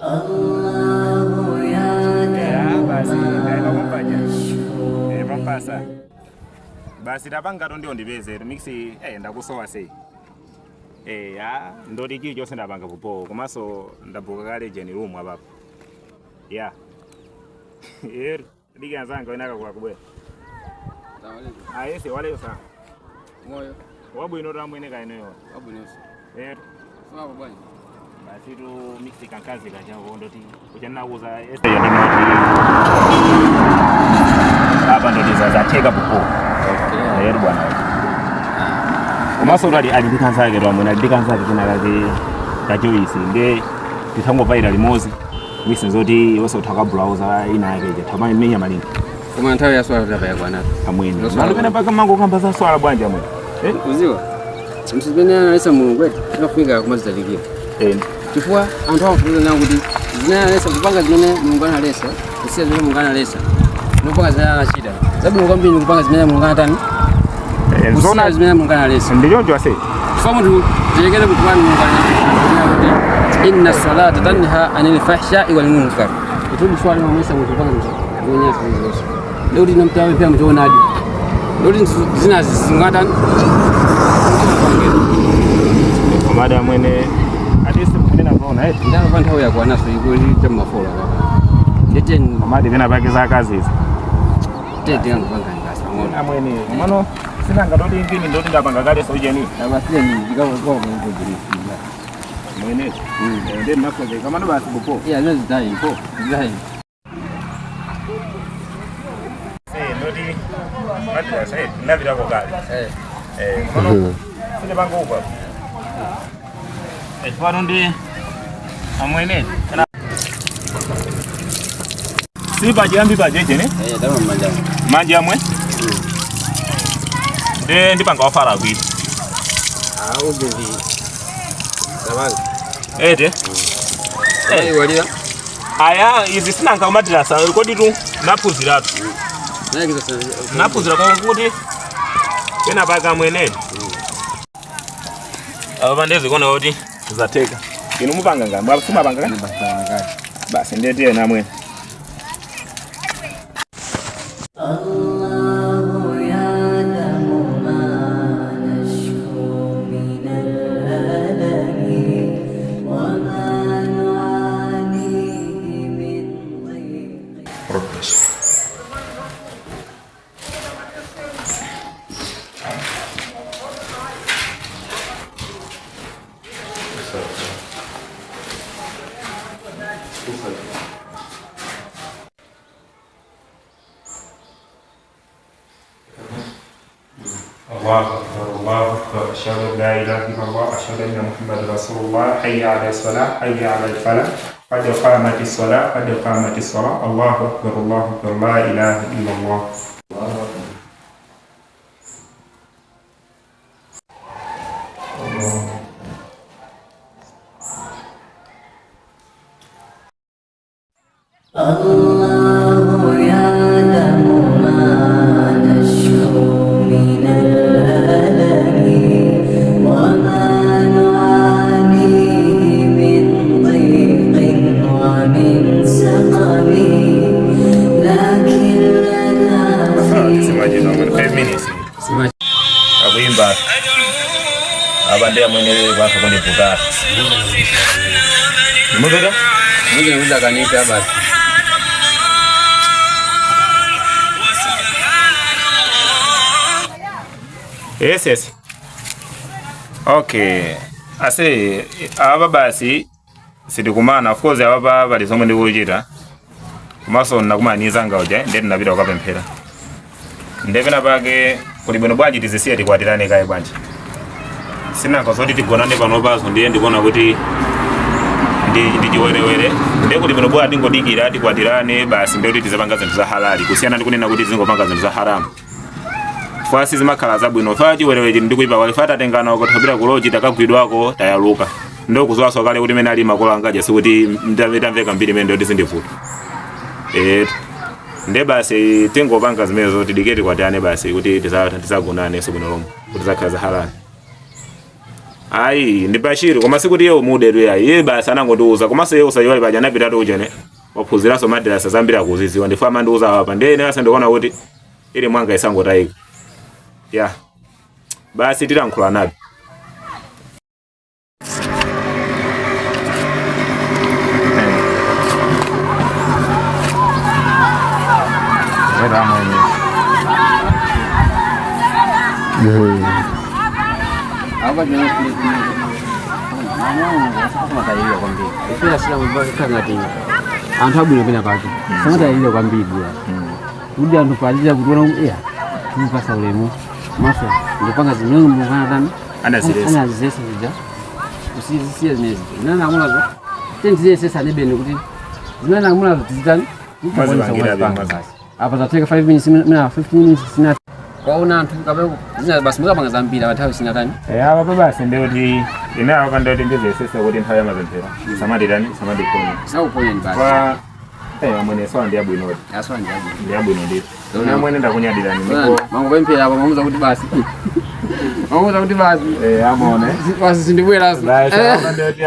Allahu ya basi ndaenda kumpaja pampasa basi tapanga ndio ndipeze mixi ndakusowa sei ndoti chii chonse ndapanga popo komanso ndabuka kale jeni room apapo dikanzanga wenaka kulakubwera ayese waleyo sa moyo wabwino tamwene kaenoyo wabwinonso sawa bwana basi tu mixi kankazi kachako ndoti kuchanauza hapa ndo tizazateka popo bwana komanso ali ndikanzake twamwene ndikanzake kunakazi kachoisi nde titangovaira limozi mixi zoti yonse uthaka browser ina yake ija tamani menya malingi koma nthawi ya swala tapaya kwana amwene malupena paka mango kamba za swala bwanja amwene uziwa msipene analesa mulungu wetu tinafika kumazitalikira chifukwa anthu amafuza nangu kuti zimene analesa kupanga zimene mulungu analesa kusiya zimene mulungu analesa nopanga zimene anachita zabwino kwambiri kupanga zimene mulungu anatani kusiya zimene mulungu analesa ndichoncho ase chifukwa munthu tilekeze kutumani mulungu analesa inna salata tanha anil fahsha'i wal munkar itudi swali mamesa munthu panga mnyasi mzoso leo dinamtawe pia mtonadi leo zina zingatan komada mwene atisi mkunena kona ndana panthawe yakwa naso ikoli chamafola baba ndete komada vina baki za kazi hizi tete yangu panga ngasa ngona amwene mano sinanga ndoti ngini ndoti ndapanga kale sojeni abasiye ni ndikawa kwa ngojiri mwene ndio nakoze kama ndo basi popo leo zidai po zidai ndoti madra sai navira kwa kale mano sile bango upa kwa ndi amwene siba jambi bajeje ne dama manja amwe de ndipanga wafara kwiti ubendi sabanga ede walia aya izi sinanga kumadrasa kodi tu naphunziratu naphunzira kuti pena paka mwene aba ndezi kona kuti zateka ino mupanga ngamba abafuma panga kani basi ndetiye namwe الله أكبر الله أكبر أشهد أن لا إله إلا الله أشهد أن محمد رسول الله حي على الصلاة حي على الفلاح قد قامت الصلاة قد قامت الصلاة الله أكبر الله أكبر لا إله إلا الله الله يعلم ما نشكو من الألم وما نعانيه من ضيق ومن سقم لكن لنا Abimba abande amwenye kwa kwenye bugara nimugera muje kanita basi yes okay ase aba basi sidikumana of course aba bali somwe ndi kuchita kumaso nakumaniza ngaoje ndeti napita ukapemphera ndepena pake kuli bwino bwanji tizisiye tikwatirane kaye bwanji sinanga zoti tigonane pano paso ndiye ndikuona kuti ndi chiwerewere ndiye kuti bwino bwa tingodikira tikwatirane basi ndoti tizapanga zinthu za halali kusiyana ndi kunena kuti zingopanga zinthu za haramu fasi zimakhala zabwino fa chiwerewere ndikuipa walifata tengana ukothopita kuloji takagwidwako tayaluka ndo kuzwaso kale kuti mene ali makolo angaje sikuti ndamveka mbiri mene ndoti sindifuta nde basi tingopanga zimene zoti diketi kwatane basi kuti tisagonane sobwino lomwe kuti zakhala za halali Ayi ndi Bashiri koma sikuti yeye umudedwe yayi iye basi anangotiuza koma se yeye usayiwale paja napita tojene waphunziranso madrasa zambiri akuziziwa ndifama ndiuza apa ndene asa ndikuona kuti ili mwanga isangotayika ya basi tilankhula nabe Apa jangan kulit ini. Sama tadi dia kwambi. Itu ya sila mbaka ngati. Antabu ni pina pake. Sama tadi dia kwambi dia. Udah ndo pajija kutuona iya. Tumipasa ulemu. Maso. Ndipanga zinyengo mbukana tani. Ana zesa zija. Usizisia zinezi. Nana amula zo. Tenzi sesa nebeni kuti. Zinana amula zo tizitani. Apa tateka 5 minutes mina 15 minutes sina. Kwaona anthu kabeko zina basi mukapanga zambiri abathawi sina tani apa basi ndekuti ine apa ndoti ndizesesa kuti nthawi yamazemphera samaditani samadiponi sauponya ni basi kwa amwene sawa ndi abwinoti aswa ndi abwino ndito na amwene ndakunyadirani ndipo mango pemphera apa mamuza kuti basi mamuza kuti basi amone basi sindibwera basi apa ndoti